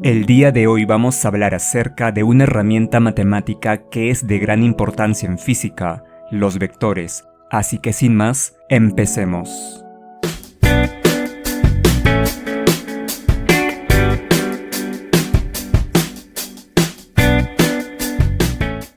El día de hoy vamos a hablar acerca de una herramienta matemática que es de gran importancia en física, los vectores. Así que sin más, empecemos.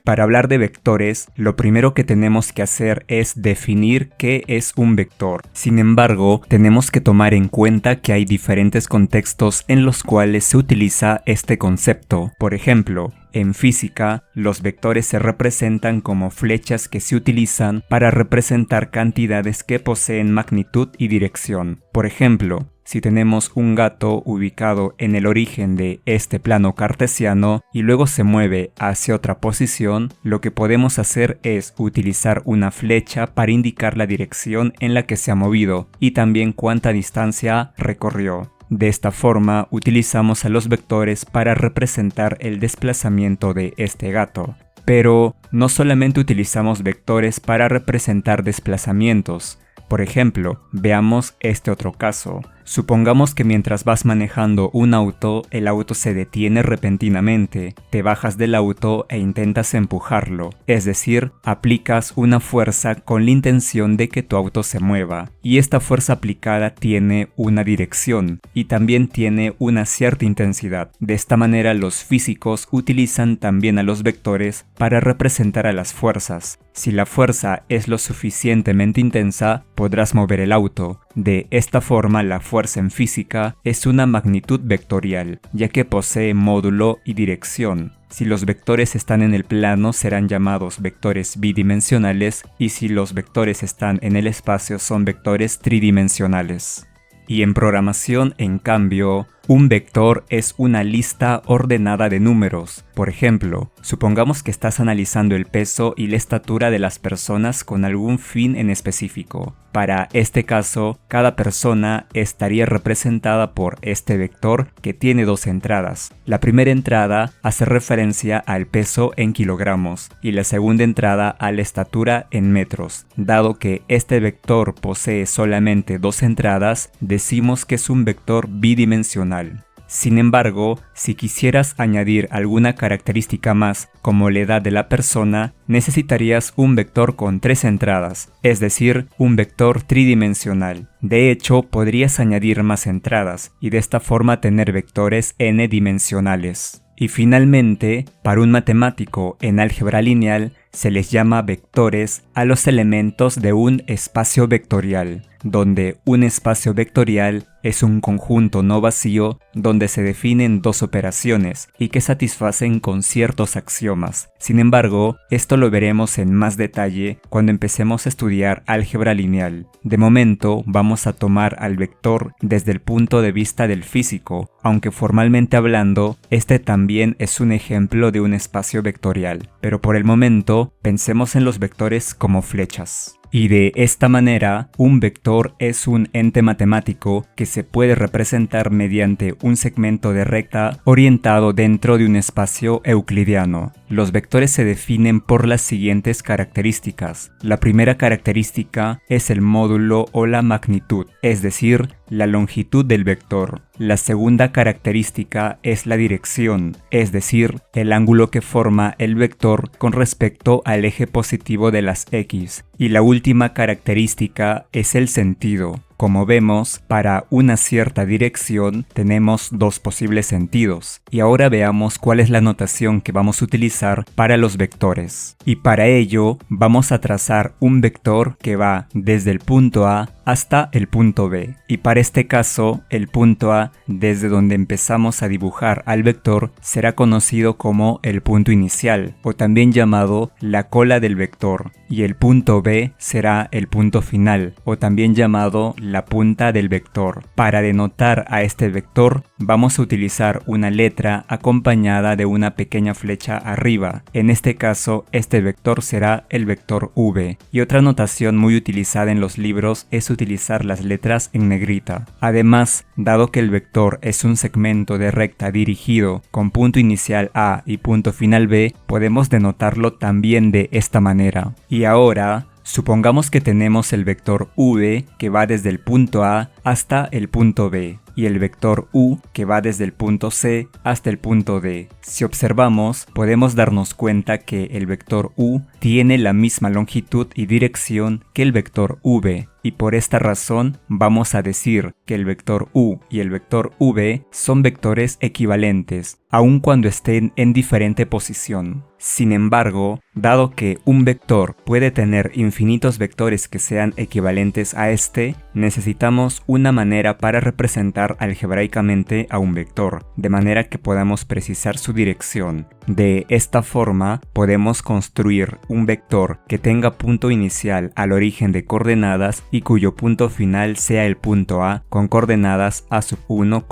Para hablar de vectores, lo primero que tenemos que hacer es definir qué es un vector. Sin embargo, tenemos que tomar en cuenta que hay diferentes contextos en los cuales se utiliza este concepto. Por ejemplo, en física, los vectores se representan como flechas que se utilizan para representar cantidades que poseen magnitud y dirección. Por ejemplo, si tenemos un gato ubicado en el origen de este plano cartesiano y luego se mueve hacia otra posición, lo que podemos hacer es utilizar una flecha para indicar la dirección en la que se ha movido y también cuánta distancia recorrió. De esta forma, utilizamos a los vectores para representar el desplazamiento de este gato. Pero no solamente utilizamos vectores para representar desplazamientos. Por ejemplo, veamos este otro caso. Supongamos que mientras vas manejando un auto, el auto se detiene repentinamente. Te bajas del auto e intentas empujarlo. Es decir, aplicas una fuerza con la intención de que tu auto se mueva. Y esta fuerza aplicada tiene una dirección y también tiene una cierta intensidad. De esta manera, los físicos utilizan también a los vectores para representar a las fuerzas. Si la fuerza es lo suficientemente intensa, podrás mover el auto. De esta forma, la fuerza en física es una magnitud vectorial, ya que posee módulo y dirección. Si los vectores están en el plano, serán llamados vectores bidimensionales, y si los vectores están en el espacio, son vectores tridimensionales. Y en programación, en cambio, un vector es una lista ordenada de números. Por ejemplo, supongamos que estás analizando el peso y la estatura de las personas con algún fin en específico. Para este caso, cada persona estaría representada por este vector que tiene dos entradas. La primera entrada hace referencia al peso en kilogramos y la segunda entrada a la estatura en metros. Dado que este vector posee solamente dos entradas, decimos que es un vector bidimensional. Sin embargo, si quisieras añadir alguna característica más, como la edad de la persona, necesitarías un vector con tres entradas, es decir, un vector tridimensional. De hecho, podrías añadir más entradas y de esta forma tener vectores n-dimensionales. Y finalmente, para un matemático en álgebra lineal, se les llama vectores a los elementos de un espacio vectorial, donde un espacio vectorial es un conjunto no vacío donde se definen dos operaciones y que satisfacen con ciertos axiomas. Sin embargo, esto lo veremos en más detalle cuando empecemos a estudiar álgebra lineal. De momento, vamos a tomar al vector desde el punto de vista del físico, aunque formalmente hablando, este también es un ejemplo de un espacio vectorial. Pero por el momento, pensemos en los vectores como flechas. Y de esta manera, un vector es un ente matemático que se puede representar mediante un segmento de recta orientado dentro de un espacio euclidiano. Los vectores se definen por las siguientes características. La primera característica es el módulo o la magnitud, es decir, la longitud del vector. La segunda característica es la dirección, es decir, el ángulo que forma el vector con respecto al eje positivo de las X. Y la última característica es el sentido. Como vemos, para una cierta dirección tenemos dos posibles sentidos. Y ahora veamos cuál es la notación que vamos a utilizar para los vectores. Y para ello, vamos a trazar un vector que va desde el punto A hasta el punto B. Y para este caso, el punto A, desde donde empezamos a dibujar al vector, será conocido como el punto inicial, o también llamado la cola del vector. Y el punto B será el punto final, o también llamado la punta del vector. Para denotar a este vector, vamos a utilizar una letra acompañada de una pequeña flecha arriba. En este caso, este vector será el vector V. Y otra notación muy utilizada en los libros es utilizar las letras en negrita. Además, dado que el vector es un segmento de recta dirigido con punto inicial A y punto final B, podemos denotarlo también de esta manera. Y ahora, supongamos que tenemos el vector V que va desde el punto A hasta el punto B, y el vector u que va desde el punto C hasta el punto D. Si observamos, podemos darnos cuenta que el vector u tiene la misma longitud y dirección que el vector v, y por esta razón vamos a decir que el vector u y el vector v son vectores equivalentes, aun cuando estén en diferente posición. Sin embargo, dado que un vector puede tener infinitos vectores que sean equivalentes a este, necesitamos una manera para representar algebraicamente a un vector, de manera que podamos precisar su dirección. De esta forma, podemos construir un vector que tenga punto inicial al origen de coordenadas y cuyo punto final sea el punto A con coordenadas A1,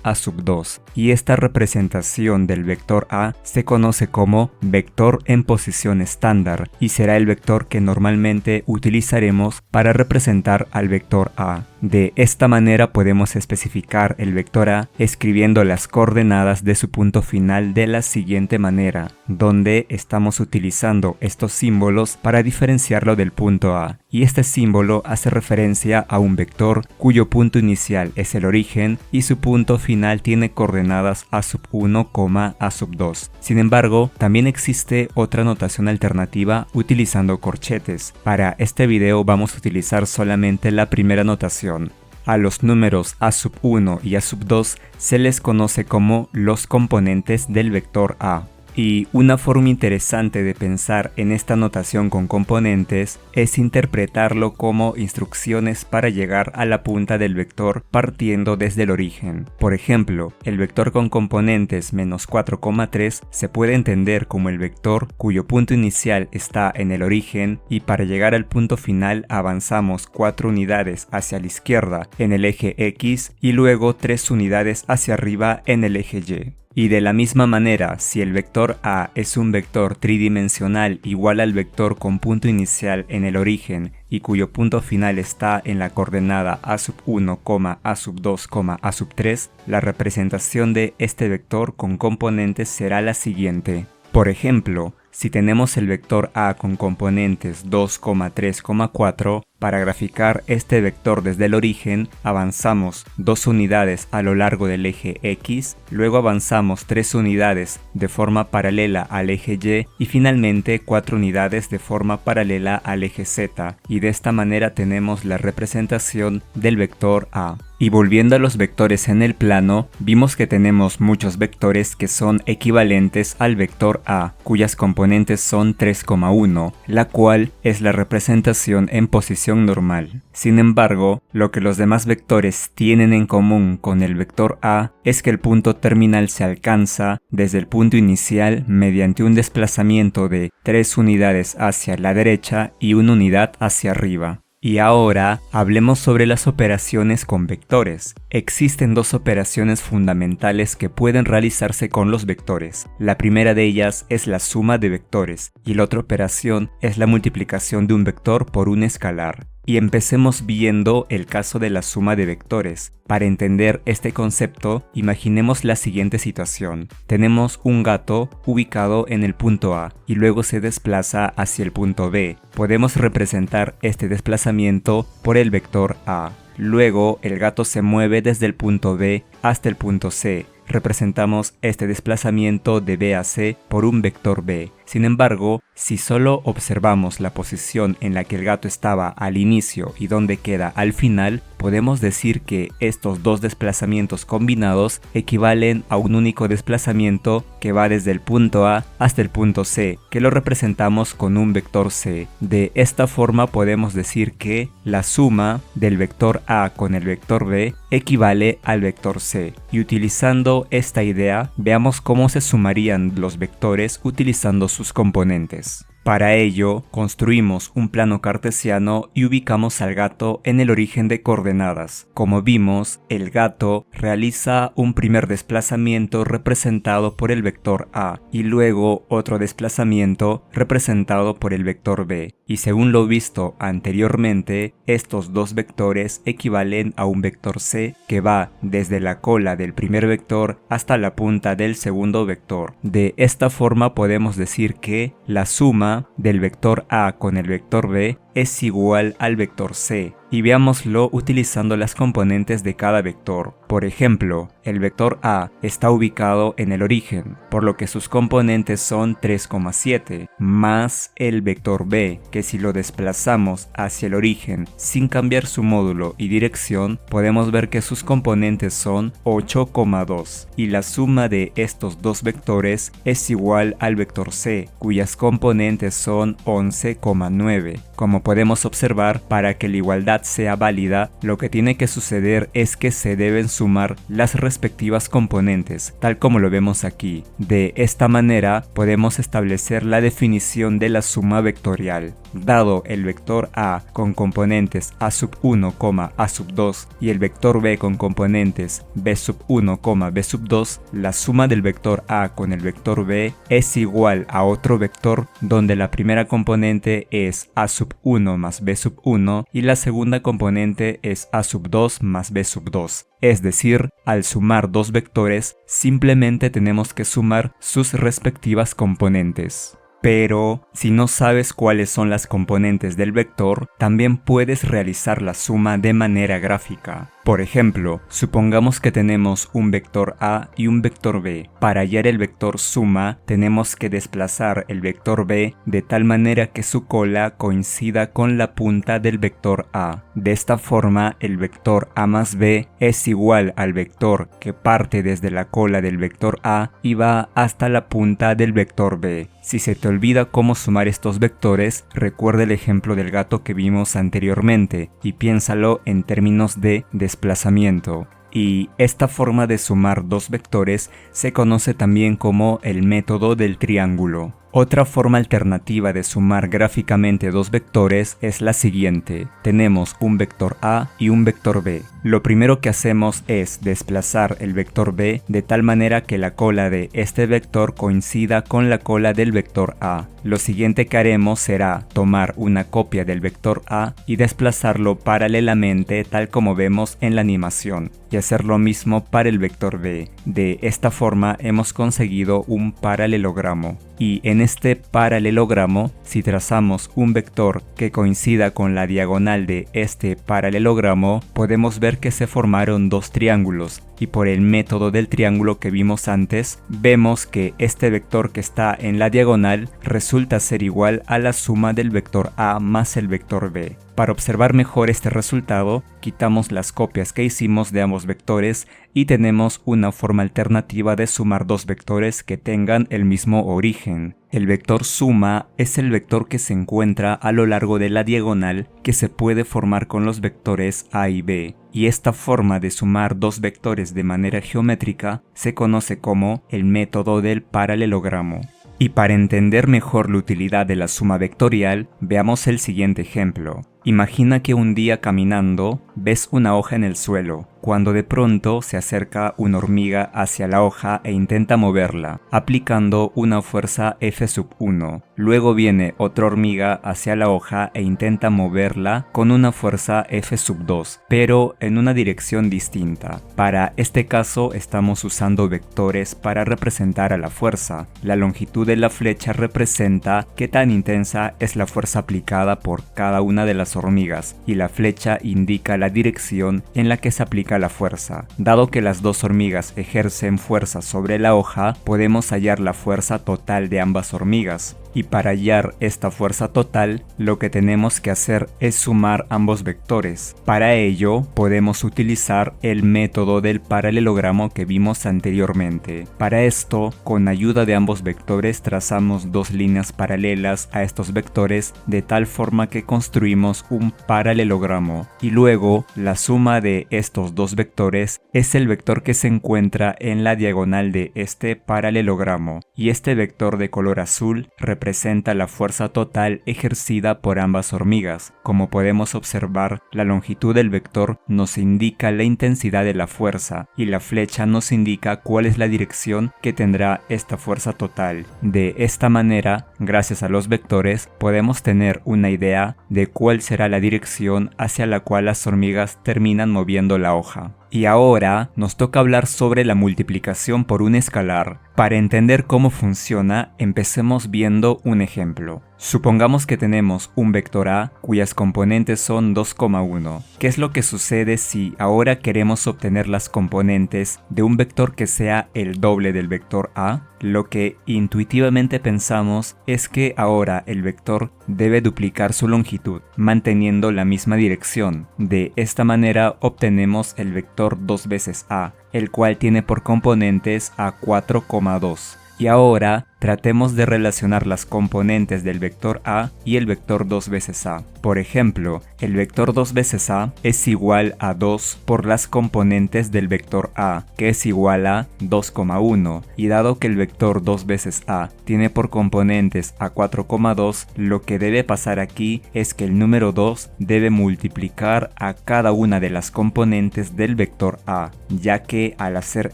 A2. Y esta representación del vector A se conoce como vector en posición estándar y será el vector que normalmente utilizaremos para representar al vector A. De esta manera podemos especificar el vector A escribiendo las coordenadas de su punto final de la siguiente manera, donde estamos utilizando estos símbolos para diferenciarlo del punto A, y este símbolo hace referencia a un vector cuyo punto inicial es el origen y su punto final tiene coordenadas A1, A2. Sin embargo, también existe otra notación alternativa utilizando corchetes. Para este video vamos a utilizar solamente la primera notación. A los números A1 y A2 se les conoce como los componentes del vector A. Y una forma interesante de pensar en esta notación con componentes es interpretarlo como instrucciones para llegar a la punta del vector partiendo desde el origen. Por ejemplo, el vector con componentes menos 4,3 se puede entender como el vector cuyo punto inicial está en el origen y para llegar al punto final avanzamos 4 unidades hacia la izquierda en el eje X y luego 3 unidades hacia arriba en el eje Y. Y de la misma manera, si el vector A es un vector tridimensional igual al vector con punto inicial en el origen y cuyo punto final está en la coordenada A1, A2, A3, la representación de este vector con componentes será la siguiente. Por ejemplo, si tenemos el vector A con componentes 2, 3, 4, para graficar este vector desde el origen, avanzamos 2 unidades a lo largo del eje X, luego avanzamos 3 unidades de forma paralela al eje Y y finalmente 4 unidades de forma paralela al eje Z, y de esta manera tenemos la representación del vector A. Y volviendo a los vectores en el plano, vimos que tenemos muchos vectores que son equivalentes al vector A, cuyas componentes son 3,1, la cual es la representación en posición normal. Sin embargo, lo que los demás vectores tienen en común con el vector A es que el punto terminal se alcanza desde el punto inicial mediante un desplazamiento de 3 unidades hacia la derecha y 1 unidad hacia arriba. Y ahora hablemos sobre las operaciones con vectores. Existen dos operaciones fundamentales que pueden realizarse con los vectores. La primera de ellas es la suma de vectores y la otra operación es la multiplicación de un vector por un escalar. Y empecemos viendo el caso de la suma de vectores. Para entender este concepto, imaginemos la siguiente situación. Tenemos un gato ubicado en el punto A y luego se desplaza hacia el punto B. Podemos representar este desplazamiento por el vector A. Luego, el gato se mueve desde el punto B hasta el punto C. Representamos este desplazamiento de B a C por un vector B. Sin embargo, si solo observamos la posición en la que el gato estaba al inicio y donde queda al final, podemos decir que estos dos desplazamientos combinados equivalen a un único desplazamiento que va desde el punto A hasta el punto C, que lo representamos con un vector C. De esta forma podemos decir que la suma del vector A con el vector B equivale al vector C. Y utilizando esta idea, veamos cómo se sumarían los vectores utilizando sus componentes. Para ello, construimos un plano cartesiano y ubicamos al gato en el origen de coordenadas. Como vimos, el gato realiza un primer desplazamiento representado por el vector A y luego otro desplazamiento representado por el vector B. Y según lo visto anteriormente, estos dos vectores equivalen a un vector C que va desde la cola del primer vector hasta la punta del segundo vector. De esta forma podemos decir que la suma del vector A con el vector B es igual al vector c, y veámoslo utilizando las componentes de cada vector. Por ejemplo, el vector a está ubicado en el origen, por lo que sus componentes son 3,7, más el vector b, que si lo desplazamos hacia el origen sin cambiar su módulo y dirección, podemos ver que sus componentes son 8,2, y la suma de estos dos vectores es igual al vector c, cuyas componentes son 11,9. Como podemos observar, para que la igualdad sea válida, lo que tiene que suceder es que se deben sumar las respectivas componentes, tal como lo vemos aquí. De esta manera podemos establecer la definición de la suma vectorial. Dado el vector a con componentes a1, a2 y el vector b con componentes b1, b2, la suma del vector a con el vector b es igual a otro vector donde la primera componente es a1 más b1 y la segunda componente es a2 más b2. Es decir, al sumar dos vectores, simplemente tenemos que sumar sus respectivas componentes. Pero, si no sabes cuáles son las componentes del vector, también puedes realizar la suma de manera gráfica. Por ejemplo, supongamos que tenemos un vector a y un vector b. Para hallar el vector suma, tenemos que desplazar el vector b de tal manera que su cola coincida con la punta del vector a. De esta forma, el vector a más b es igual al vector que parte desde la cola del vector a y va hasta la punta del vector b. Si se te olvida cómo sumar estos vectores, recuerda el ejemplo del gato que vimos anteriormente y piénsalo en términos de desplazamiento. Y esta forma de sumar dos vectores se conoce también como el método del triángulo. Otra forma alternativa de sumar gráficamente dos vectores es la siguiente. Tenemos un vector a y un vector b. Lo primero que hacemos es desplazar el vector b de tal manera que la cola de este vector coincida con la cola del vector a. Lo siguiente que haremos será tomar una copia del vector a y desplazarlo paralelamente tal como vemos en la animación, y hacer lo mismo para el vector b. De esta forma hemos conseguido un paralelogramo. Y en este paralelogramo, si trazamos un vector que coincida con la diagonal de este paralelogramo, podemos ver que se formaron dos triángulos, y por el método del triángulo que vimos antes, vemos que este vector que está en la diagonal resulta ser igual a la suma del vector a más el vector b. Para observar mejor este resultado, quitamos las copias que hicimos de ambos vectores y tenemos una forma alternativa de sumar dos vectores que tengan el mismo origen. El vector suma es el vector que se encuentra a lo largo de la diagonal que se puede formar con los vectores a y b, y esta forma de sumar dos vectores de manera geométrica se conoce como el método del paralelogramo. Y para entender mejor la utilidad de la suma vectorial, veamos el siguiente ejemplo. Imagina que un día caminando ves una hoja en el suelo, cuando de pronto se acerca una hormiga hacia la hoja e intenta moverla, aplicando una fuerza F1. Luego viene otra hormiga hacia la hoja e intenta moverla con una fuerza F2, pero en una dirección distinta. Para este caso estamos usando vectores para representar a la fuerza. La longitud de la flecha representa qué tan intensa es la fuerza aplicada por cada una de las hormigas, y la flecha indica la dirección en la que se aplica la fuerza. Dado que las dos hormigas ejercen fuerza sobre la hoja, podemos hallar la fuerza total de ambas hormigas. Y para hallar esta fuerza total, lo que tenemos que hacer es sumar ambos vectores. Para ello, podemos utilizar el método del paralelogramo que vimos anteriormente. Para esto, con ayuda de ambos vectores trazamos dos líneas paralelas a estos vectores de tal forma que construimos un paralelogramo. Y luego, la suma de estos dos vectores es el vector que se encuentra en la diagonal de este paralelogramo. Y este vector de color azul representa la fuerza total ejercida por ambas hormigas. Como podemos observar, la longitud del vector nos indica la intensidad de la fuerza y la flecha nos indica cuál es la dirección que tendrá esta fuerza total. De esta manera, gracias a los vectores, podemos tener una idea de cuál será la dirección hacia la cual las hormigas terminan moviendo la hoja. Y ahora nos toca hablar sobre la multiplicación por un escalar. Para entender cómo funciona, empecemos viendo un ejemplo. Supongamos que tenemos un vector A cuyas componentes son 2,1. ¿Qué es lo que sucede si ahora queremos obtener las componentes de un vector que sea el doble del vector A? Lo que intuitivamente pensamos es que ahora el vector debe duplicar su longitud, manteniendo la misma dirección. De esta manera obtenemos el vector 2 veces A, el cual tiene por componentes a 4,2. Y ahora tratemos de relacionar las componentes del vector A y el vector 2 veces A. Por ejemplo, el vector 2 veces A es igual a 2 por las componentes del vector A, que es igual a 2,1. Y dado que el vector 2 veces A tiene por componentes a 4,2, lo que debe pasar aquí es que el número 2 debe multiplicar a cada una de las componentes del vector A, ya que al hacer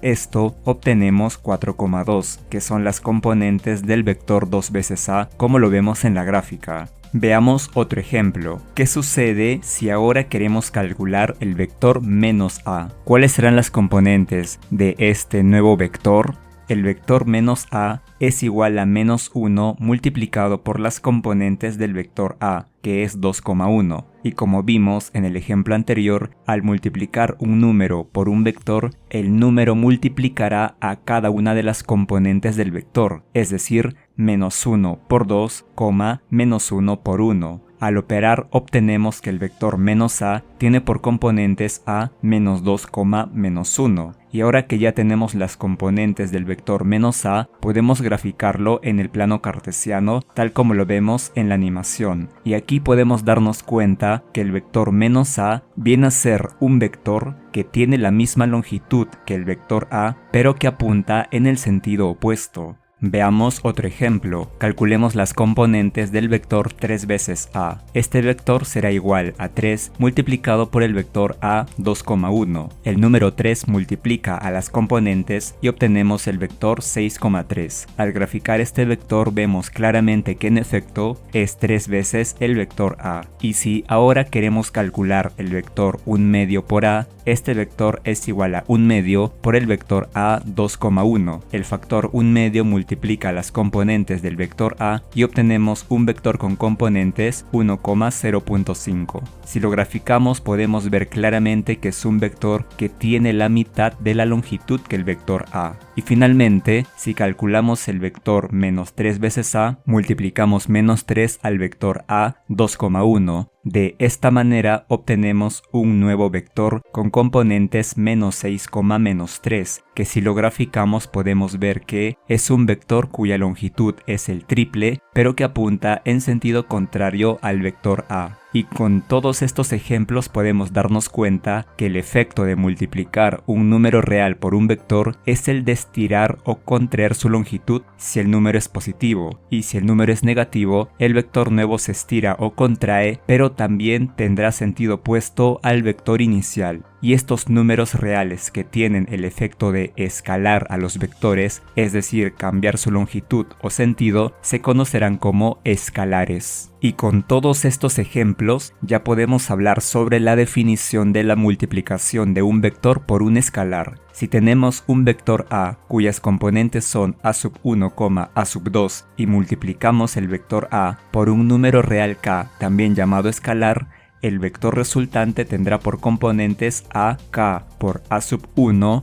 esto obtenemos 4,2, que son las componentes del vector 2 veces A, como lo vemos en la gráfica. Veamos otro ejemplo. ¿Qué sucede si ahora queremos calcular el vector menos A? ¿Cuáles serán las componentes de este nuevo vector? El vector menos A es igual a menos 1 multiplicado por las componentes del vector A, que es 2,1. Y como vimos en el ejemplo anterior, al multiplicar un número por un vector, el número multiplicará a cada una de las componentes del vector, es decir, menos 1 por 2, menos 1 por 1. Al operar obtenemos que el vector menos A tiene por componentes a menos 2, menos 1. Y ahora que ya tenemos las componentes del vector menos A, podemos graficarlo en el plano cartesiano tal como lo vemos en la animación. Y aquí podemos darnos cuenta que el vector menos A viene a ser un vector que tiene la misma longitud que el vector A, pero que apunta en el sentido opuesto. Veamos otro ejemplo. Calculemos las componentes del vector 3 veces A. Este vector será igual a 3 multiplicado por el vector A 2,1. El número 3 multiplica a las componentes y obtenemos el vector 6,3. Al graficar este vector vemos claramente que en efecto es 3 veces el vector A. Y si ahora queremos calcular el vector 1 medio por A, este vector es igual a 1 medio por el vector A 2,1. El factor 1 medio multiplica las componentes del vector A y obtenemos un vector con componentes 1,0.5. Si lo graficamos podemos ver claramente que es un vector que tiene la mitad de la longitud que el vector A. Y finalmente, si calculamos el vector menos 3 veces A, multiplicamos menos 3 al vector A 2,1. De esta manera obtenemos un nuevo vector con componentes menos 6, menos 3, que si lo graficamos podemos ver que es un vector cuya longitud es el triple, pero que apunta en sentido contrario al vector A. Y con todos estos ejemplos podemos darnos cuenta que el efecto de multiplicar un número real por un vector es el de estirar o contraer su longitud si el número es positivo, y si el número es negativo, el vector nuevo se estira o contrae, pero también tendrá sentido opuesto al vector inicial. Y estos números reales que tienen el efecto de escalar a los vectores, es decir, cambiar su longitud o sentido, se conocerán como escalares. Y con todos estos ejemplos ya podemos hablar sobre la definición de la multiplicación de un vector por un escalar. Si tenemos un vector A cuyas componentes son A1, A2 y multiplicamos el vector A por un número real k, también llamado escalar, el vector resultante tendrá por componentes a k por A1,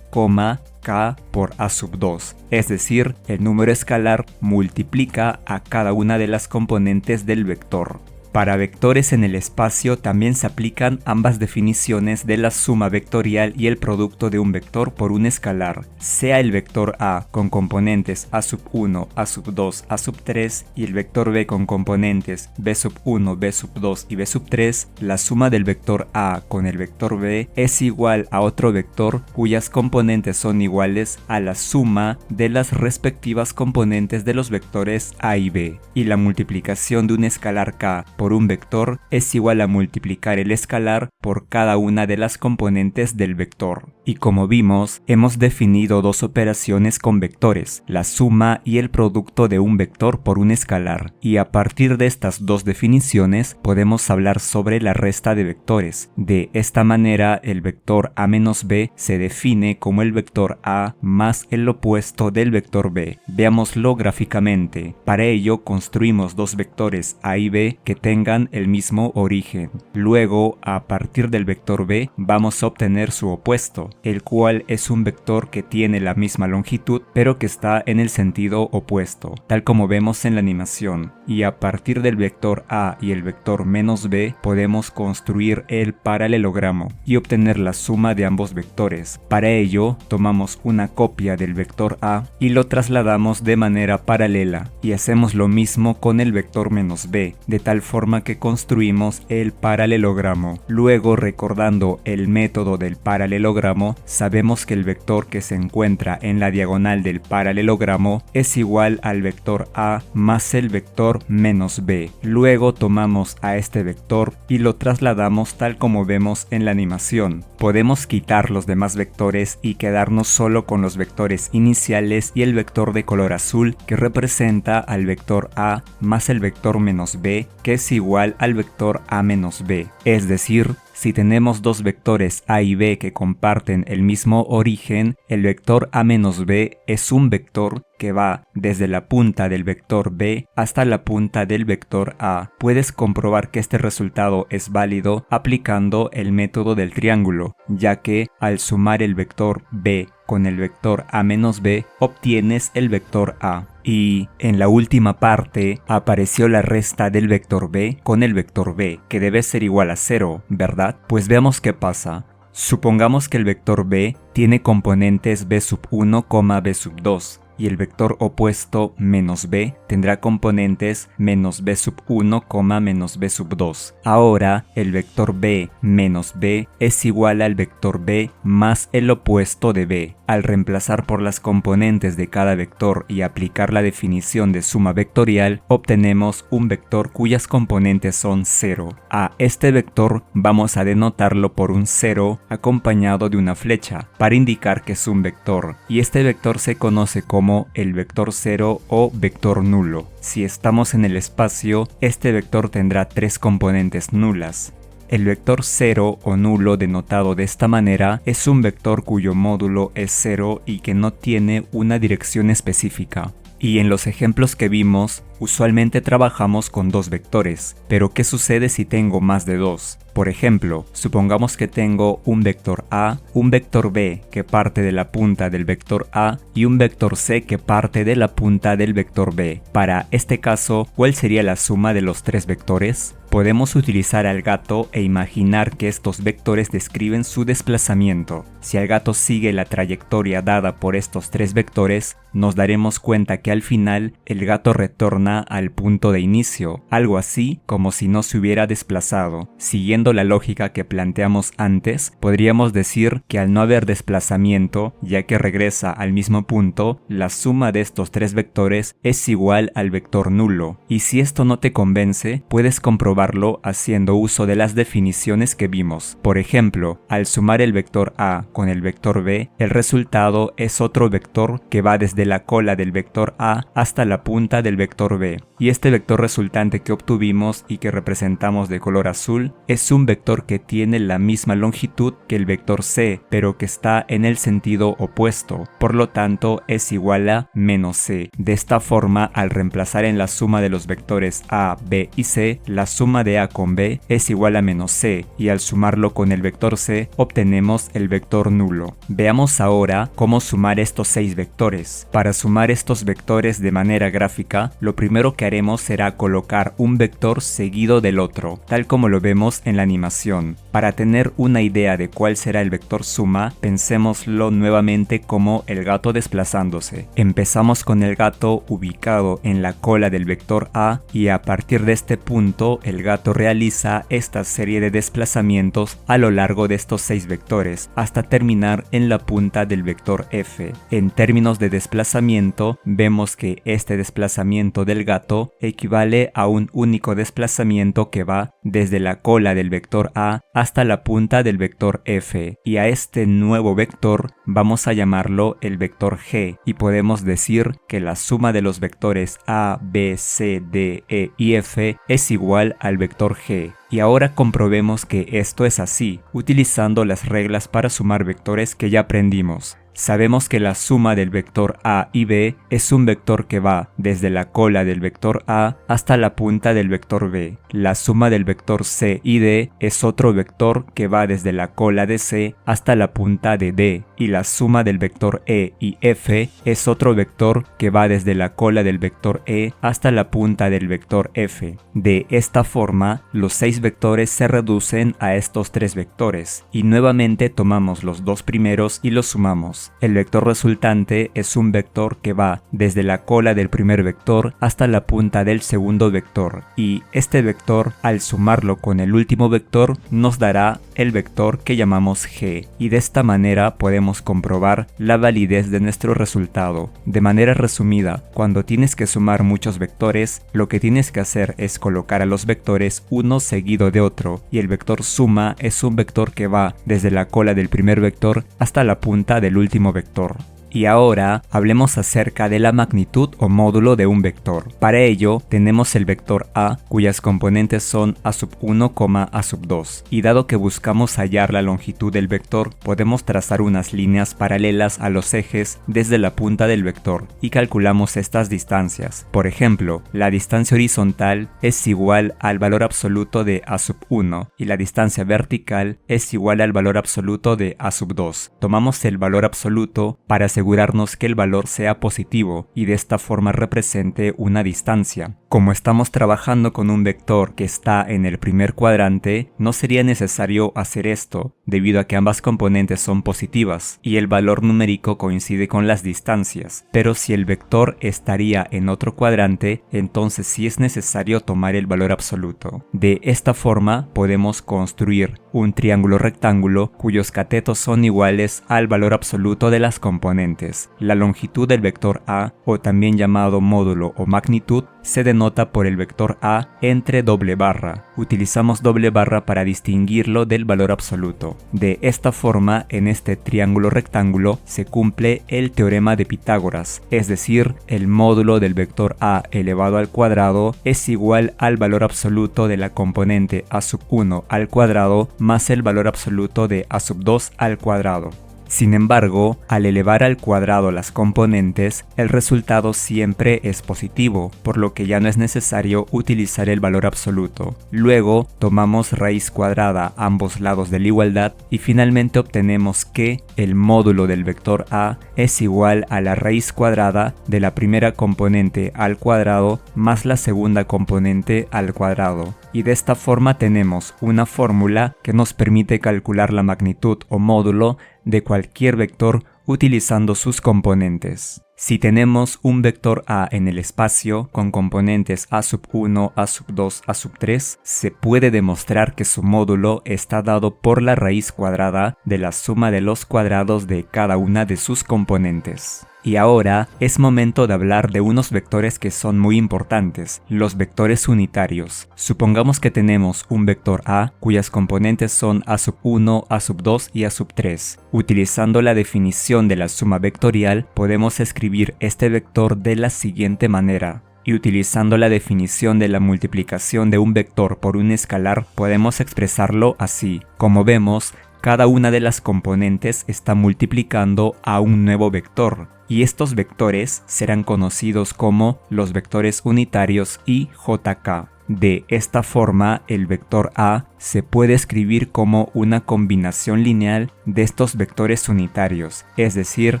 k por A2, es decir, el número escalar multiplica a cada una de las componentes del vector. Para vectores en el espacio también se aplican ambas definiciones de la suma vectorial y el producto de un vector por un escalar, sea el vector A con componentes A1, A2, A3 y el vector B con componentes B1, B2 y B3, la suma del vector A con el vector B es igual a otro vector cuyas componentes son iguales a la suma de las respectivas componentes de los vectores A y B, y la multiplicación de un escalar K por un vector es igual a multiplicar el escalar por cada una de las componentes del vector. Y como vimos, hemos definido dos operaciones con vectores, la suma y el producto de un vector por un escalar, y a partir de estas dos definiciones podemos hablar sobre la resta de vectores. De esta manera, el vector a menos b se define como el vector a más el opuesto del vector b. Veámoslo gráficamente. Para ello construimos dos vectores a y b que tengan el mismo origen. Luego, a partir del vector b, vamos a obtener su opuesto, el cual es un vector que tiene la misma longitud pero que está en el sentido opuesto, tal como vemos en la animación. Y a partir del vector a y el vector menos b podemos construir el paralelogramo y obtener la suma de ambos vectores. Para ello, tomamos una copia del vector a y lo trasladamos de manera paralela, y hacemos lo mismo con el vector menos b, de tal forma que construimos el paralelogramo. Luego, recordando el método del paralelogramo, sabemos que el vector que se encuentra en la diagonal del paralelogramo es igual al vector a más el vector menos b. Luego tomamos a este vector y lo trasladamos tal como vemos en la animación. Podemos quitar los demás vectores y quedarnos solo con los vectores iniciales y el vector de color azul que representa al vector a más el vector menos b, que es igual al vector a menos b. Es decir, si tenemos dos vectores a y b que comparten el mismo origen, el vector a menos b es un vector que va desde la punta del vector b hasta la punta del vector a. Puedes comprobar que este resultado es válido aplicando el método del triángulo, ya que al sumar el vector b con el vector a menos b obtienes el vector a. Y en la última parte apareció la resta del vector b con el vector b, que debe ser igual a 0, ¿verdad? Pues veamos qué pasa. Supongamos que el vector b tiene componentes b1, b2, y el vector opuesto menos b tendrá componentes menos b1, menos b2. Ahora el vector b menos b es igual al vector b más el opuesto de b. Al reemplazar por las componentes de cada vector y aplicar la definición de suma vectorial, obtenemos un vector cuyas componentes son 0. A este vector vamos a denotarlo por un 0 acompañado de una flecha para indicar que es un vector, y este vector se conoce como el vector 0 o vector nulo. Si estamos en el espacio, este vector tendrá tres componentes nulas. El vector 0 o nulo, denotado de esta manera, es un vector cuyo módulo es 0 y que no tiene una dirección específica. Y en los ejemplos que vimos, usualmente trabajamos con dos vectores, pero ¿qué sucede si tengo más de dos? Por ejemplo, supongamos que tengo un vector a, un vector b que parte de la punta del vector a y un vector c que parte de la punta del vector b. Para este caso, ¿cuál sería la suma de los tres vectores? Podemos utilizar al gato e imaginar que estos vectores describen su desplazamiento. Si el gato sigue la trayectoria dada por estos tres vectores, nos daremos cuenta que al final el gato retorna al punto de inicio, algo así como si no se hubiera desplazado. Siguiendo la lógica que planteamos antes, podríamos decir que al no haber desplazamiento, ya que regresa al mismo punto, la suma de estos tres vectores es igual al vector nulo. Y si esto no te convence, puedes comprobarlo haciendo uso de las definiciones que vimos. Por ejemplo, al sumar el vector a con el vector b, el resultado es otro vector que va desde la cola del vector a hasta la punta del vector b. Y este vector resultante que obtuvimos y que representamos de color azul es un vector que tiene la misma longitud que el vector c, pero que está en el sentido opuesto. Por lo tanto, es igual a menos c. De esta forma, al reemplazar en la suma de los vectores a, b y c, la suma de a con b es igual a menos c, y al sumarlo con el vector c, obtenemos el vector nulo. Veamos ahora cómo sumar estos 6 vectores. Para sumar estos vectores de manera gráfica, lo primero que haremos será colocar un vector seguido del otro, tal como lo vemos en la animación. Para tener una idea de cuál será el vector suma, pensémoslo nuevamente como el gato desplazándose. Empezamos con el gato ubicado en la cola del vector a y a partir de este punto el el gato realiza esta serie de desplazamientos a lo largo de estos 6 vectores hasta terminar en la punta del vector f. En términos de desplazamiento, vemos que este desplazamiento del gato equivale a un único desplazamiento que va desde la cola del vector a hasta la punta del vector f, y a este nuevo vector vamos a llamarlo el vector g, y podemos decir que la suma de los vectores a, b, c, d, e y f es igual al vector g. Y ahora comprobemos que esto es así, utilizando las reglas para sumar vectores que ya aprendimos. Sabemos que la suma del vector a y b es un vector que va desde la cola del vector a hasta la punta del vector b. La suma del vector c y d es otro vector que va desde la cola de c hasta la punta de d. Y la suma del vector e y f es otro vector que va desde la cola del vector e hasta la punta del vector f. De esta forma, los 6 vectores se reducen a estos 3 vectores, y nuevamente tomamos los 2 primeros y los sumamos. El vector resultante es un vector que va desde la cola del primer vector hasta la punta del segundo vector, y este vector, al sumarlo con el último vector, nos dará el vector que llamamos g, y de esta manera podemos comprobar la validez de nuestro resultado. De manera resumida, cuando tienes que sumar muchos vectores, lo que tienes que hacer es colocar a los vectores uno seguido de otro, y el vector suma es un vector que va desde la cola del primer vector hasta la punta del último vector. Y ahora hablemos acerca de la magnitud o módulo de un vector. Para ello tenemos el vector a, cuyas componentes son a1, a2, y dado que buscamos hallar la longitud del vector, podemos trazar unas líneas paralelas a los ejes desde la punta del vector y calculamos estas distancias. Por ejemplo, la distancia horizontal es igual al valor absoluto de a1 y la distancia vertical es igual al valor absoluto de a2. Tomamos el valor absoluto para asegurarnos que el valor sea positivo y de esta forma represente una distancia. Como estamos trabajando con un vector que está en el primer cuadrante, no sería necesario hacer esto, debido a que ambas componentes son positivas y el valor numérico coincide con las distancias. Pero si el vector estaría en otro cuadrante, entonces sí es necesario tomar el valor absoluto. De esta forma podemos construir un triángulo rectángulo cuyos catetos son iguales al valor absoluto de las componentes. La longitud del vector a, o también llamado módulo o magnitud, se denota por el vector a entre doble barra. Utilizamos doble barra para distinguirlo del valor absoluto. De esta forma, en este triángulo rectángulo se cumple el teorema de Pitágoras, es decir, el módulo del vector a elevado al cuadrado es igual al valor absoluto de la componente a1 al cuadrado más el valor absoluto de a2 al cuadrado. Sin embargo, al elevar al cuadrado las componentes, el resultado siempre es positivo, por lo que ya no es necesario utilizar el valor absoluto. Luego, tomamos raíz cuadrada a ambos lados de la igualdad y finalmente obtenemos que el módulo del vector a es igual a la raíz cuadrada de la primera componente al cuadrado más la segunda componente al cuadrado. Y de esta forma tenemos una fórmula que nos permite calcular la magnitud o módulo de cualquier vector utilizando sus componentes. Si tenemos un vector a en el espacio con componentes a1, a2, a3, se puede demostrar que su módulo está dado por la raíz cuadrada de la suma de los cuadrados de cada una de sus componentes. Y ahora es momento de hablar de unos vectores que son muy importantes, los vectores unitarios. Supongamos que tenemos un vector a cuyas componentes son a1, a2 y a3. Utilizando la definición de la suma vectorial, podemos escribir este vector de la siguiente manera. Y utilizando la definición de la multiplicación de un vector por un escalar, podemos expresarlo así. Como vemos, cada una de las componentes está multiplicando a un nuevo vector, y estos vectores serán conocidos como los vectores unitarios IJK. De esta forma, el vector A se puede escribir como una combinación lineal de estos vectores unitarios, es decir,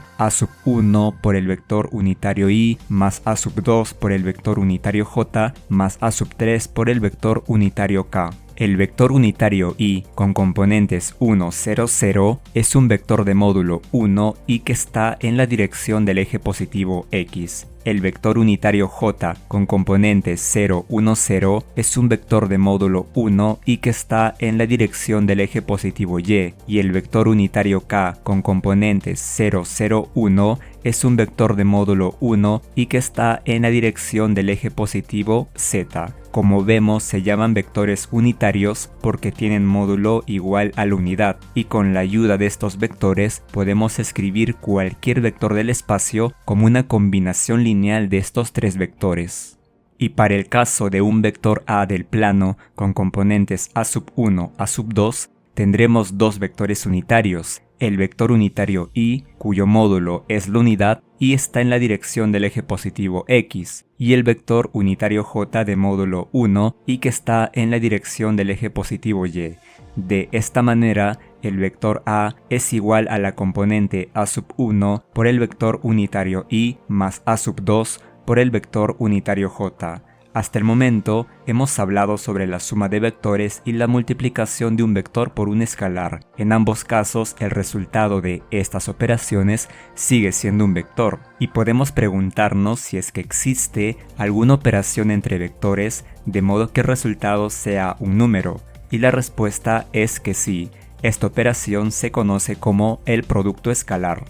A1 por el vector unitario I más A2 por el vector unitario J más A3 por el vector unitario K. El vector unitario i con componentes 1, 0, 0 es un vector de módulo 1 y que está en la dirección del eje positivo x. el vector unitario j con componentes 0, 1, 0 es un vector de módulo 1 y que está en la dirección del eje positivo y el vector unitario k con componentes 0, 0, 1 es un vector de módulo 1 y que está en la dirección del eje positivo z. Como vemos, se llaman vectores unitarios porque tienen módulo igual a la unidad, y con la ayuda de estos vectores podemos escribir cualquier vector del espacio como una combinación lineal de estos tres vectores. Y para el caso de un vector A del plano con componentes A1, A2, tendremos dos vectores unitarios, el vector unitario y, cuyo módulo es la unidad y está en la dirección del eje positivo x, y el vector unitario j de módulo 1 y que está en la dirección del eje positivo y. De esta manera, el vector A es igual a la componente A1 por el vector unitario y más A2 por el vector unitario j. Hasta el momento, hemos hablado sobre la suma de vectores y la multiplicación de un vector por un escalar. En ambos casos, el resultado de estas operaciones sigue siendo un vector, y podemos preguntarnos si es que existe alguna operación entre vectores de modo que el resultado sea un número, y la respuesta es que sí. Esta operación se conoce como el producto escalar.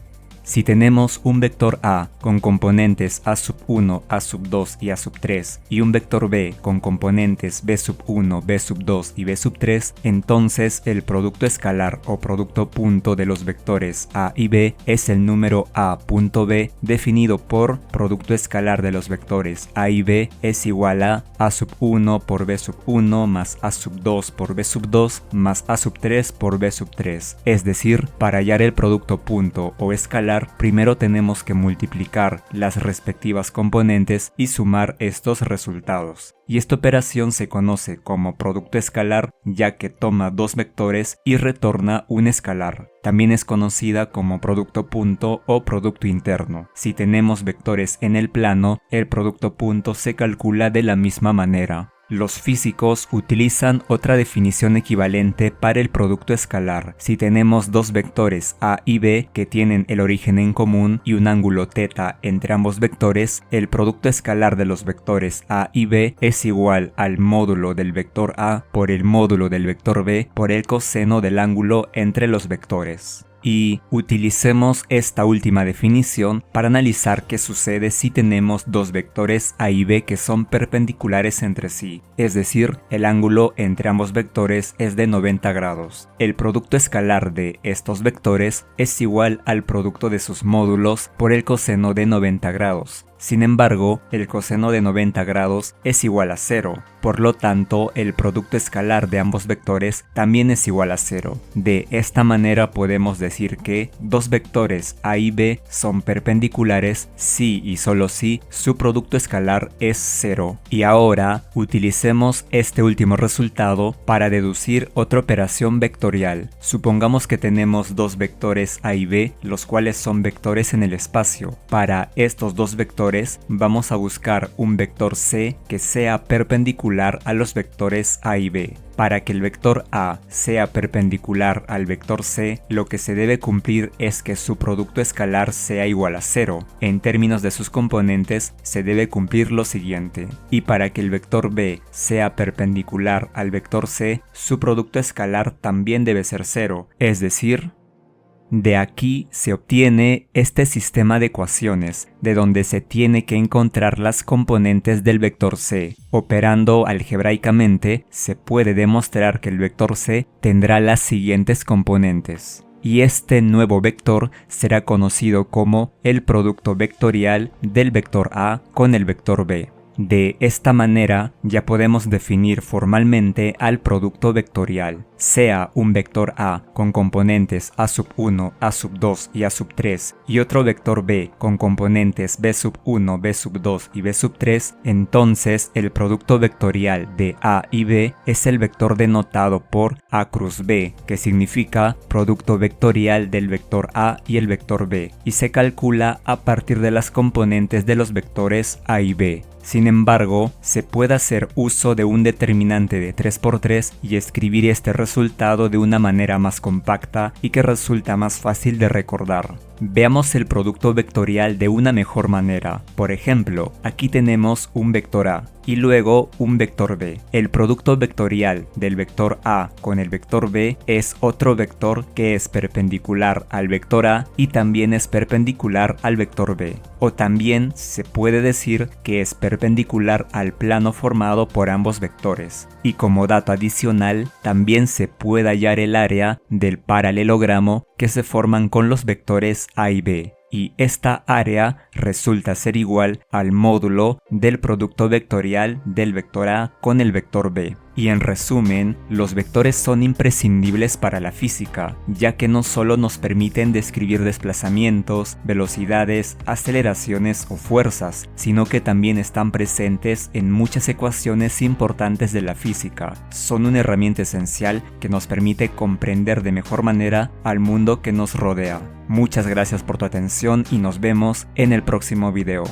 Si tenemos un vector A con componentes A1, A2 y A3 y un vector B con componentes B1, B2 y B3, entonces el producto escalar o producto punto de los vectores A y B es el número A.B definido por producto escalar de los vectores A y B es igual a A1 por B1 más A2 por B2 más A3 por B3. Es decir, para hallar el producto punto o escalar, primero tenemos que multiplicar las respectivas componentes y sumar estos resultados. Y esta operación se conoce como producto escalar ya que toma dos vectores y retorna un escalar. También es conocida como producto punto o producto interno. Si tenemos vectores en el plano, el producto punto se calcula de la misma manera. Los físicos utilizan otra definición equivalente para el producto escalar. Si tenemos dos vectores A y B que tienen el origen en común y un ángulo θ entre ambos vectores, el producto escalar de los vectores A y B es igual al módulo del vector A por el módulo del vector B por el coseno del ángulo entre los vectores. Y utilicemos esta última definición para analizar qué sucede si tenemos dos vectores A y B que son perpendiculares entre sí, es decir, el ángulo entre ambos vectores es de 90 grados. El producto escalar de estos vectores es igual al producto de sus módulos por el coseno de 90 grados. Sin embargo, el coseno de 90 grados es igual a 0, por lo tanto, el producto escalar de ambos vectores también es igual a 0. De esta manera podemos decir que dos vectores A y B son perpendiculares si y solo si su producto escalar es 0. Y ahora, utilicemos este último resultado para deducir otra operación vectorial. Supongamos que tenemos dos vectores A y B, los cuales son vectores en el espacio. Para estos dos vectores, vamos a buscar un vector C que sea perpendicular a los vectores A y B. Para que el vector A sea perpendicular al vector C, lo que se debe cumplir es que su producto escalar sea igual a 0. En términos de sus componentes, se debe cumplir lo siguiente. Y para que el vector B sea perpendicular al vector C, su producto escalar también debe ser 0, es decir, de aquí se obtiene este sistema de ecuaciones, de donde se tiene que encontrar las componentes del vector C. Operando algebraicamente, se puede demostrar que el vector C tendrá las siguientes componentes. Y este nuevo vector será conocido como el producto vectorial del vector A con el vector B. De esta manera ya podemos definir formalmente al producto vectorial, sea un vector A con componentes A1, A2 y A3 y otro vector B con componentes B1, B2 y B3, entonces el producto vectorial de A y B es el vector denotado por A cruz B, que significa producto vectorial del vector A y el vector B, y se calcula a partir de las componentes de los vectores A y B. Sin embargo, se puede hacer uso de un determinante de 3×3 y escribir este resultado de una manera más compacta y que resulta más fácil de recordar. Veamos el producto vectorial de una mejor manera. Por ejemplo, aquí tenemos un vector A y luego un vector B. El producto vectorial del vector A con el vector B es otro vector que es perpendicular al vector A y también es perpendicular al vector B. O también se puede decir que es perpendicular al plano formado por ambos vectores. Y como dato adicional, también se puede hallar el área del paralelogramo que se forman con los vectores A y B. Y esta área resulta ser igual al módulo del producto vectorial del vector A con el vector B. Y en resumen, los vectores son imprescindibles para la física, ya que no solo nos permiten describir desplazamientos, velocidades, aceleraciones o fuerzas, sino que también están presentes en muchas ecuaciones importantes de la física. Son una herramienta esencial que nos permite comprender de mejor manera al mundo que nos rodea. Muchas gracias por tu atención y nos vemos en el próximo video.